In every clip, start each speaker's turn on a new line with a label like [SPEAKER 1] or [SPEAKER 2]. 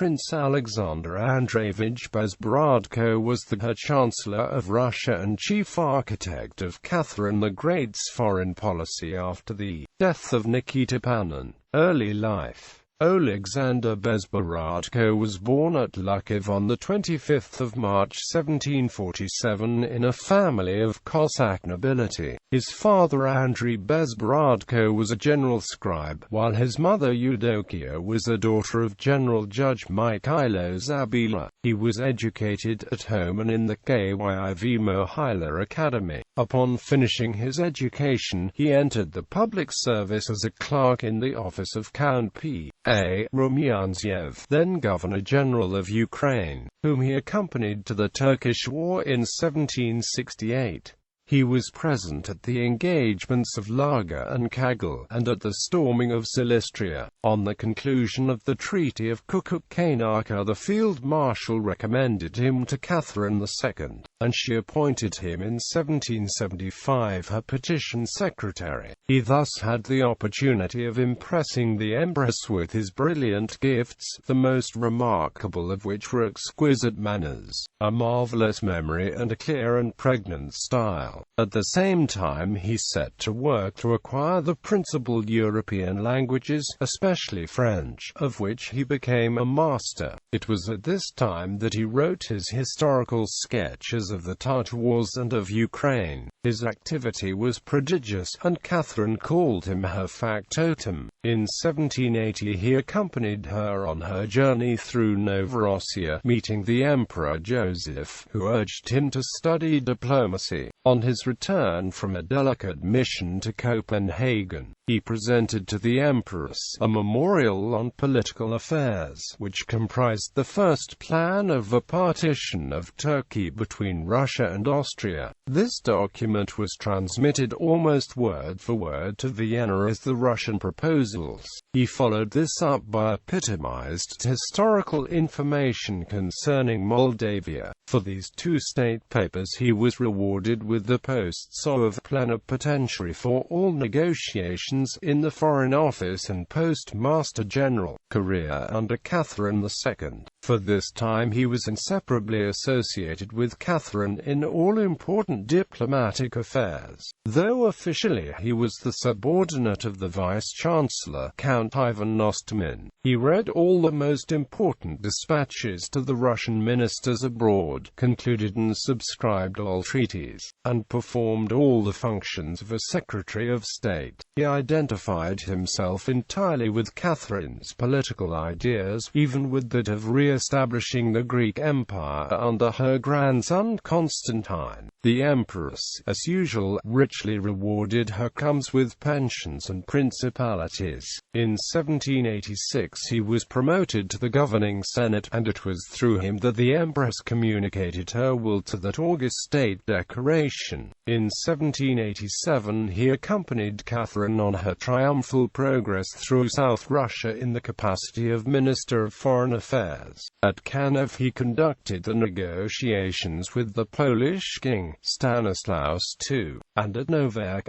[SPEAKER 1] Prince Alexander Andreyevich Bezborodko was the Grand Chancellor of Russia and chief architect of Catherine the Great's foreign policy after the death of Nikita Panin. Early life. Alexander Bezborodko was born at Lukov on 25 March 1747 in a family of Cossack nobility. His father Andrey Bezborodko was a general scribe, while his mother Eudokia was a daughter of General Judge Mikhailo Zabila. He was educated at home and in the KYIV Mohila Academy. Upon finishing his education, he entered the public service as a clerk in the office of Count P.A. Rumyanzev, then Governor-General of Ukraine, whom he accompanied to the Turkish War in 1768. He was present at the engagements of Larga and Kagel, and at the storming of Silistria. On the conclusion of the Treaty of Kukukanaka, the Field Marshal recommended him to Catherine II, and she appointed him in 1775 her petition secretary. He thus had the opportunity of impressing the Empress with his brilliant gifts, the most remarkable of which were exquisite manners, a marvelous memory and a clear and pregnant style. At the same time he set to work to acquire the principal European languages, especially French, of which he became a master. It was at this time that he wrote his historical sketches of the Tatars and of Ukraine. His activity was prodigious, and Catherine called him her factotum. In 1780 he accompanied her on her journey through Novorossiya, meeting the Emperor Joseph, who urged him to study diplomacy. On his return from a delicate mission to Copenhagen, he presented to the Empress a memorial on political affairs, which comprised the first plan of a partition of Turkey between Russia and Austria. This document was transmitted almost word for word to Vienna as the Russian proposals. He followed this up by epitomized historical information concerning Moldavia. For these two state papers he was rewarded with the posts of plenipotentiary for all negotiations in the Foreign Office and Postmaster General, career under Catherine II. For this time he was inseparably associated with Catherine in all important diplomatic affairs. Though officially he was the subordinate of the Vice-Chancellor, Count Ivan Osterman, he read all the most important dispatches to the Russian ministers abroad, concluded and subscribed all treaties, and performed all the functions of a Secretary of State. He identified himself entirely with Catherine's political ideas, even with that of re-establishing the Greek Empire under her grandson Constantine. The Empress, as usual, richly rewarded her comes with pensions and principalities. In 1786 he was promoted to the governing Senate, and it was through him that the Empress communicated her will to that august state decoration. In 1787 he accompanied Catherine on her triumphal progress through South Russia in the capacity of Minister of Foreign Affairs. At Kiev he conducted the negotiations with the Polish king, Stanislaus II, and at Novaya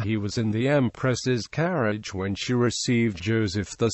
[SPEAKER 1] he was in the Empress's carriage when she received Joseph II.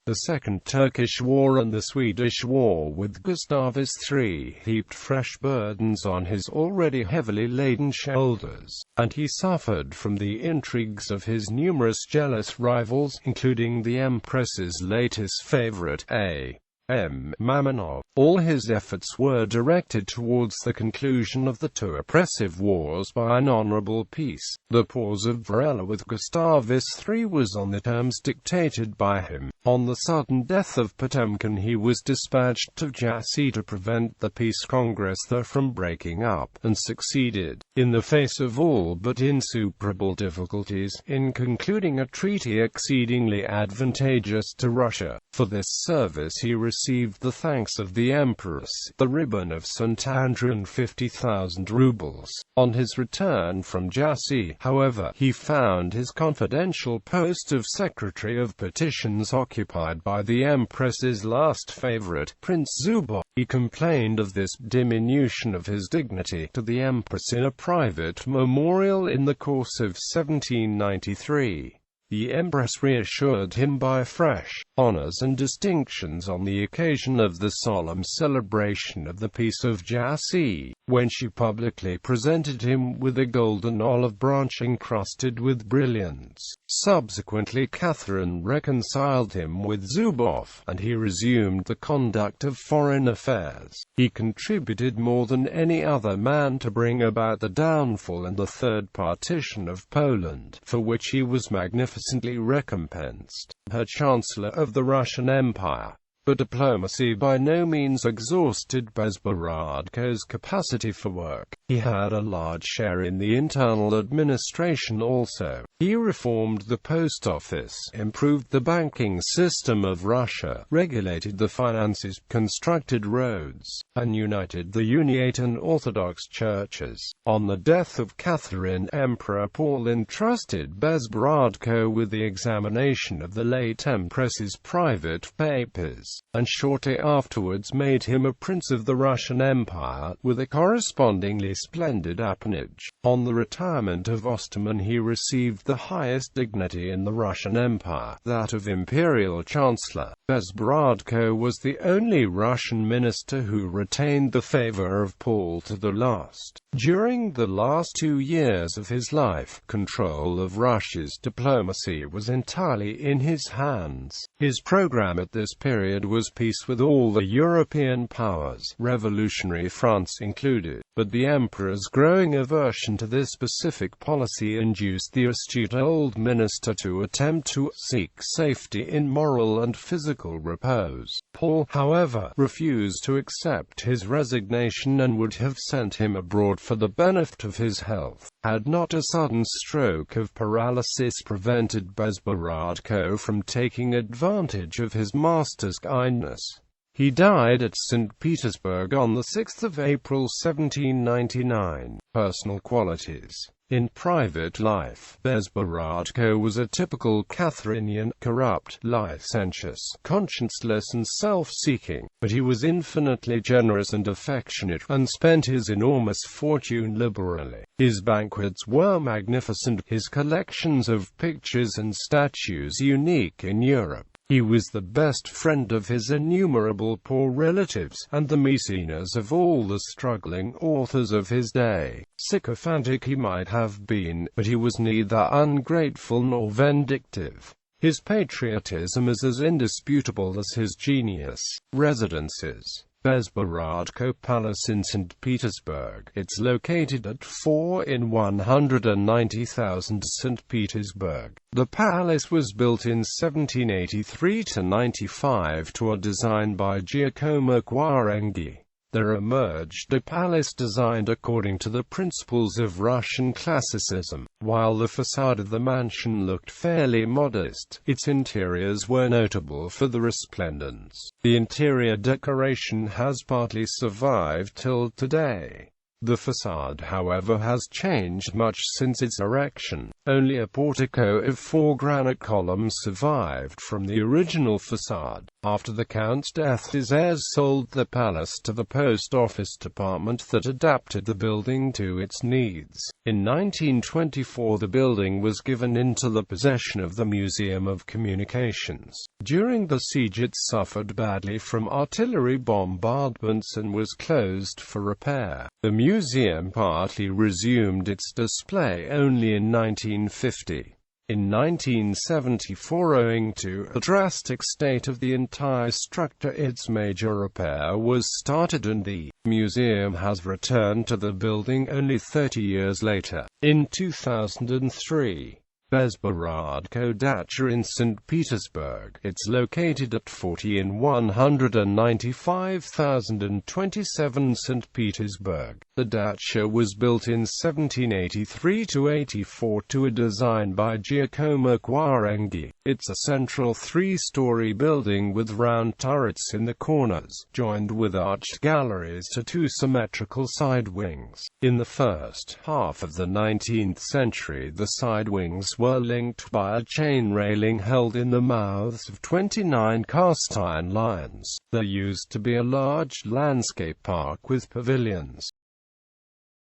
[SPEAKER 1] The Second Turkish War and the Swedish War with Gustavus III heaped fresh burdens on his already heavily laden shoulders, and he suffered from the intrigues of his numerous jealous rivals, including the Empress's latest favorite, A.M. Mamonov. All his efforts were directed towards the conclusion of the two oppressive wars by an honorable peace. The pause of Verona with Gustavus III was on the terms dictated by him. On the sudden death of Potemkin he was dispatched to Jassy to prevent the peace congress there from breaking up, and succeeded, in the face of all but insuperable difficulties, in concluding a treaty exceedingly advantageous to Russia. For this service he received the thanks of the Empress, the ribbon of St. Andrew and 50,000 rubles. On his return from Jassy, however, he found his confidential post of Secretary of Petitions occupied by the Empress's last favorite, Prince Zubov. He complained of this diminution of his dignity to the Empress in a private memorial in the course of 1793. The Empress reassured him by fresh honors and distinctions on the occasion of the solemn celebration of the Peace of Jassy, when she publicly presented him with a golden olive branch encrusted with brilliants. Subsequently, Catherine reconciled him with Zubov, and he resumed the conduct of foreign affairs. He contributed more than any other man to bring about the downfall and the Third Partition of Poland, for which he was magnificently recompensed. Her Chancellor of the Russian Empire. But diplomacy by no means exhausted Bezborodko's capacity for work. He had a large share in the internal administration also. He reformed the post office, improved the banking system of Russia, regulated the finances, constructed roads, and united the Uniate and Orthodox churches. On the death of Catherine, Emperor Paul entrusted Bezborodko with the examination of the late Empress's private papers, and shortly afterwards made him a Prince of the Russian Empire, with a correspondingly splendid appanage. On the retirement of Osterman, he received the highest dignity in the Russian Empire, that of Imperial Chancellor. Bezborodko was the only Russian minister who retained the favor of Paul to the last. During the last 2 years of his life, control of Russia's diplomacy was entirely in his hands. His program at this period was peace with all the European powers, revolutionary France included, but the emperor's growing aversion to this specific policy induced the astute old minister to attempt to seek safety in moral and physical repose. Paul, however, refused to accept his resignation and would have sent him abroad for the benefit of his health, had not a sudden stroke of paralysis prevented Bezborodko from taking advantage of his master's kindness. He died at St. Petersburg on 6 April 1799. Personal qualities. In private life, Bezborodko was a typical Catherinian, corrupt, licentious, conscienceless and self-seeking, but he was infinitely generous and affectionate, and spent his enormous fortune liberally. His banquets were magnificent, his collections of pictures and statues unique in Europe. He was the best friend of his innumerable poor relatives, and the mecenas of all the struggling authors of his day. Sycophantic he might have been, but he was neither ungrateful nor vindictive. His patriotism is as indisputable as his genius. Residences. Bezborodko Palace in St. Petersburg. It's located at 4 in 190,000 St. Petersburg. The palace was built in 1783–95 to a design by Giacomo Quarenghi. There emerged a palace designed according to the principles of Russian classicism. While the facade of the mansion looked fairly modest, its interiors were notable for the resplendence. The interior decoration has partly survived till today. The facade, however, has changed much since its erection. Only a portico of 4 granite columns survived from the original facade. After the Count's death, his heirs sold the palace to the post office department that adapted the building to its needs. In 1924 the building was given into the possession of the Museum of Communications. During the siege it suffered badly from artillery bombardments and was closed for repair. The museum partly resumed its display only in 1950. In 1974, owing to the drastic state of the entire structure, its major repair was started and the museum has returned to the building only 30 years later. In 2003, Bezborodko Dacha in St. Petersburg. It's located at 40 in 195,027 St. Petersburg. The dacha was built in 1783–84 to a design by Giacomo Quarenghi. It's a central 3-story building with round turrets in the corners, joined with arched galleries to 2 symmetrical side wings. In the first half of the 19th century, the side wings were linked by a chain railing held in the mouths of 29 cast iron lions. There used to be a large landscape park with pavilions.